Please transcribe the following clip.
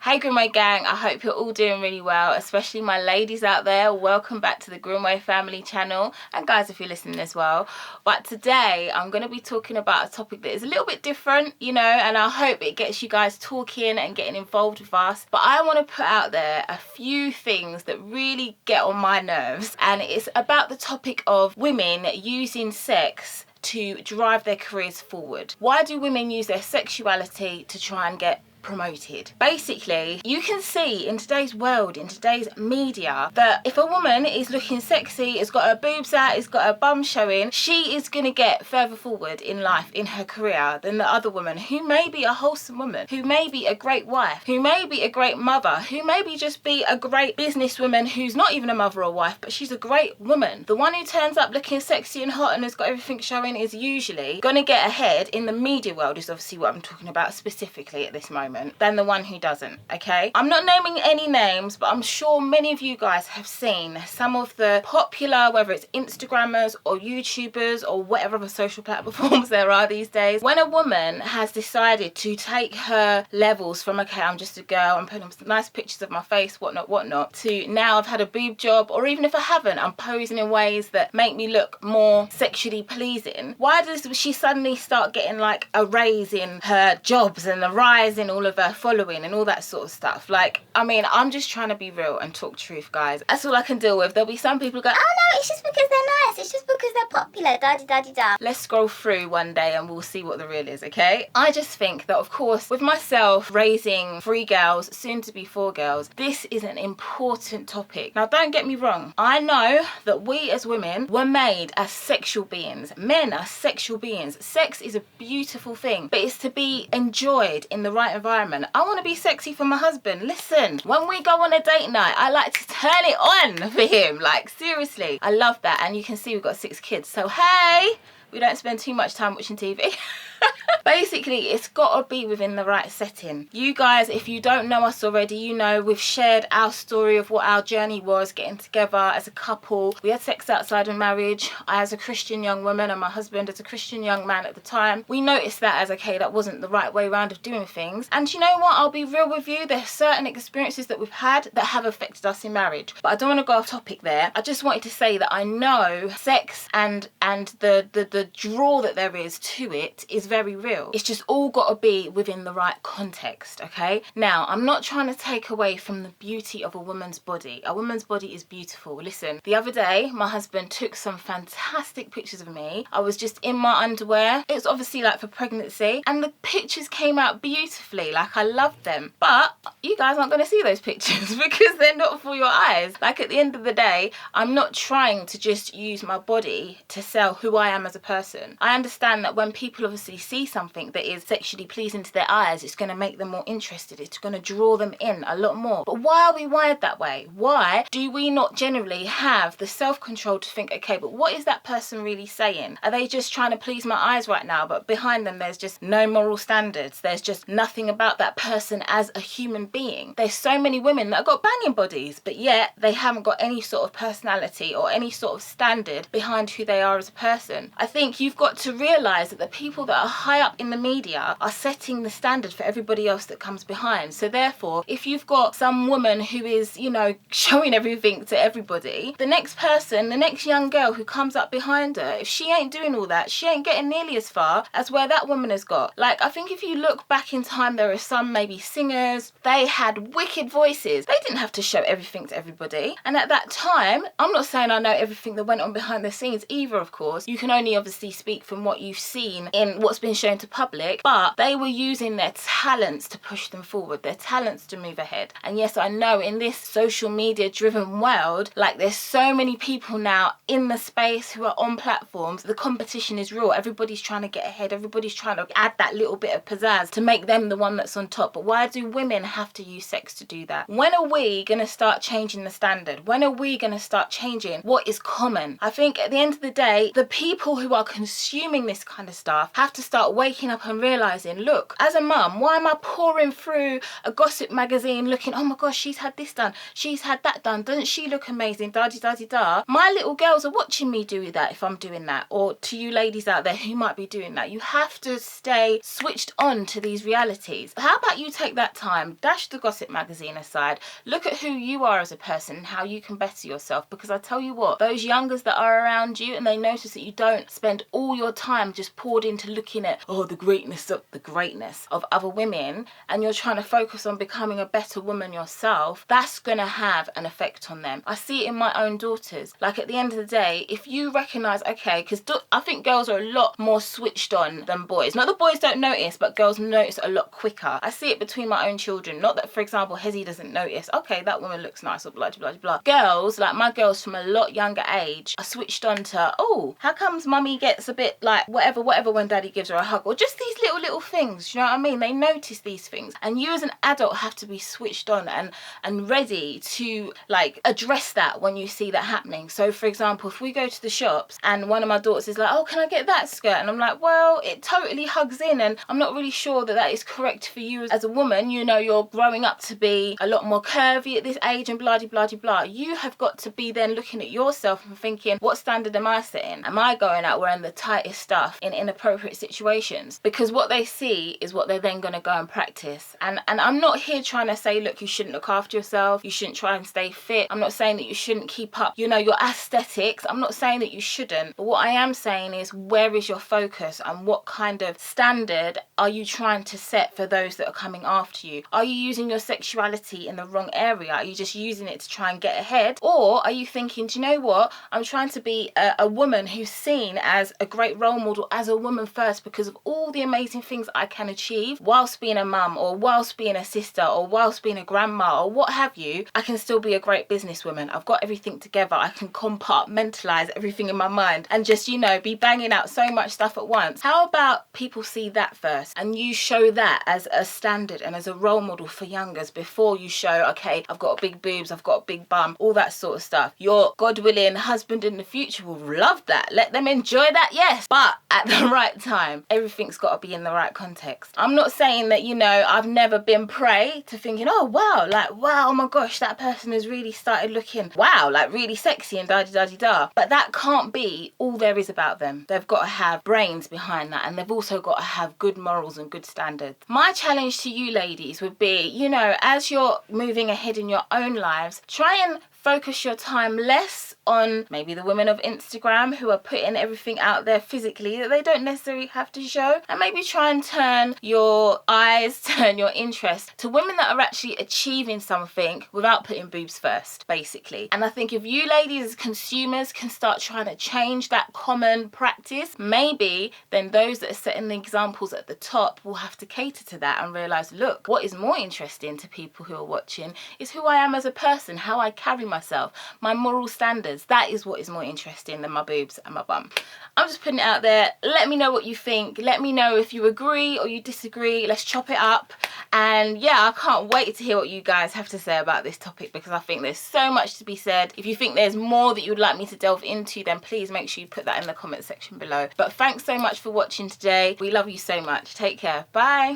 Hey Grimwade Gang, I hope you're all doing really well, especially my ladies out there. Welcome back to the Grimwade family channel, and guys if you're listening as well. But today I'm going to be talking about a topic that is a little bit different, you know, and I hope it gets you guys talking and getting involved with us. But I want to put out there a few things that really get on my nerves, and it's about the topic of women using sex to drive their careers forward. Why do women use their sexuality to try and get promoted? Basically, you can see in today's world, in today's media, that if a woman is looking sexy, has got her boobs out, has got her bum showing, she is going to get further forward in life, in her career, than the other woman who may be a wholesome woman, who may be a great wife, who may be a great mother, who may be just be a great businesswoman who's not even a mother or wife, but she's a great woman. The one who turns up looking sexy and hot and has got everything showing is usually going to get ahead in the media world, is obviously what I'm talking about specifically at this moment, than the one who doesn't, okay? I'm not naming any names, but I'm sure many of you guys have seen some of the popular, whether it's Instagrammers or YouTubers or whatever other social platforms there are these days, when a woman has decided to take her levels from, okay, I'm just a girl, I'm putting some nice pictures of my face, whatnot, to now I've had a boob job, or even if I haven't, I'm posing in ways that make me look more sexually pleasing. Why does she suddenly start getting like a raise in her jobs and a rise in all of her following and all that sort of stuff? Like, I mean, I'm just trying to be real and talk truth, guys. That's all I can deal with. There'll be some people go, oh no, it's just because they're nice, it's just because they're popular, da-di-da-di-da. Let's scroll through one day and we'll see what the real is, okay? I just think that, of course, with myself raising 3 girls, soon to be 4 girls, this is an important topic. Now, don't get me wrong. I know that we as women were made as sexual beings. Men are sexual beings. Sex is a beautiful thing, but it's to be enjoyed in the right environment. I want to be sexy for my husband. Listen, when we go on a date night, I like to turn it on for him. Like, seriously, I love that. And you can see we've got 6 kids. So, hey, we don't spend too much time watching TV. Basically, it's got to be within the right setting. You guys, if you don't know us already, you know we've shared our story of what our journey was getting together as a couple. We had sex outside of marriage. I as a Christian young woman and my husband as a Christian young man at the time. We noticed that as, okay, that wasn't the right way around of doing things. And you know what? I'll be real with you. There's certain experiences that we've had that have affected us in marriage. But I don't want to go off topic there. I just wanted to say that I know sex and the draw that there is to it is very real. It's just all got to be within the right context, okay? Now, I'm not trying to take away from the beauty of a woman's body. A woman's body is beautiful. Listen, the other day, my husband took some fantastic pictures of me. I was just in my underwear. It was obviously like for pregnancy, and the pictures came out beautifully. Like, I loved them. But you guys aren't going to see those pictures because they're not for your eyes. Like, at the end of the day, I'm not trying to just use my body to sell who I am as a person. I understand that when people obviously see something that is sexually pleasing to their eyes, it's going to make them more interested. It's going to draw them in a lot more. But why are we wired that way? Why do we not generally have the self-control to think, okay, but what is that person really saying? Are they just trying to please my eyes right now, but behind them there's just no moral standards? There's just nothing about that person as a human being. There's so many women that have got banging bodies, but yet they haven't got any sort of personality or any sort of standard behind who they are as a person. I think you've got to realise that the people that are high up in the media are setting the standard for everybody else that comes behind. So therefore, if you've got some woman who is, you know, showing everything to everybody, the next person, the next young girl who comes up behind her, if she ain't doing all that, she ain't getting nearly as far as where that woman has got. Like, I think if you look back in time, there are some maybe singers, they had wicked voices. They didn't have to show everything to everybody. And at that time, I'm not saying I know everything that went on behind the scenes either, of course. You can only obviously speak from what you've seen in what's been shown to public, but they were using their talents to push them forward, their talents to move ahead. And yes, I know in this social media driven world, like, there's so many people now in the space who are on platforms, the competition is real. Everybody's trying to get ahead, everybody's trying to add that little bit of pizzazz to make them the one that's on top. But why do women have to use sex to do that? When are we going to start changing the standard? When are we going to start changing what is common? I think at the end of the day, the people who are consuming this kind of stuff have to start waking up and realizing, look, as a mum, why am I pouring through a gossip magazine looking, oh my gosh, she's had this done, she's had that done, doesn't she look amazing, da-di-da-di-da. My little girls are watching me do that if I'm doing that. Or to you ladies out there who might be doing that, you have to stay switched on to these realities. How about you take that time, dash the gossip magazine aside, look at who you are as a person and how you can better yourself. Because I tell you what, those youngers that are around you and they notice that you don't spend all your time just poured into looking at, oh, the greatness of other women, and you're trying to focus on becoming a better woman yourself, that's gonna have an effect on them. I see it in my own daughters. Like, at the end of the day, if you recognize, okay, because I think girls are a lot more switched on than boys. Not that boys don't notice, but girls notice a lot quicker. I see it between my own children. Not that, for example, Hezzy doesn't notice, okay, that woman looks nice, or blah blah blah. Girls, like my girls from a lot younger age, are switched on to, oh, how comes mummy gets a bit like whatever when daddy gives her a hug, or just these little things, you know what I mean? They notice these things, and you as an adult have to be switched on and ready to like address that when you see that happening. So for example, if we go to the shops and one of my daughters is like, oh, can I get that skirt? And I'm like, well, it totally hugs in, and I'm not really sure that that is correct for you as a woman. You know, you're growing up to be a lot more curvy at this age and blah blah blah. You have got to be then looking at yourself and thinking, what standard am I setting? Am I going out wearing the tightest stuff in inappropriate situations? Because what they see is what they're then going to go and practice. And I'm not here trying to say, look, you shouldn't look after yourself, you shouldn't try and stay fit. I'm not saying that you shouldn't keep up, you know, your aesthetics. I'm not saying that you shouldn't. But what I am saying is, where is your focus, and what kind of standard are you trying to set for those that are coming after you? Are you using your sexuality in the wrong area? Are you just using it to try and get ahead? Or are you thinking, do you know what? I'm trying to be a woman who's seen as a great role model, as a woman first, because of all the amazing things I can achieve whilst being a mum, or whilst being a sister, or whilst being a grandma, or what have you. I can still be a great businesswoman. I've got everything together. I can compartmentalize everything in my mind and just, you know, be banging out so much stuff at once. How about people see that first, and you show that as a standard and as a role model for youngers before you show, okay, I've got big boobs, I've got a big bum, all that sort of stuff. Your God willing husband in the future will love that. Let them enjoy that, yes, but at the right time. Everything's got to be in the right context. I'm not saying that, you know, I've never been prey to thinking, oh wow, like, wow, oh my gosh, that person has really started looking, wow, like really sexy and da-di-da-di-da. But that can't be all there is about them. They've got to have brains behind that, and they've also got to have good morals and good standards. My challenge to you ladies would be, you know, as you're moving ahead in your own lives, try and focus your time less on maybe the women of Instagram who are putting everything out there physically that they don't necessarily have to show, and maybe try and turn your eyes, turn your interest to women that are actually achieving something without putting boobs first, basically. And I think if you ladies as consumers can start trying to change that common practice, maybe then those that are setting the examples at the top will have to cater to that and realize, look, what is more interesting to people who are watching is who I am as a person, how I carry myself, my moral standards. That is what is more interesting than my boobs and my bum. I'm just putting it out there. Let me know what you think. Let me know if you agree or you disagree. Let's chop it up. And yeah, I can't wait to hear what you guys have to say about this topic, because I think there's so much to be said. If you think there's more that you'd like me to delve into, then please make sure you put that in the comment section below. But thanks so much for watching today. We love you so much. Take care. Bye.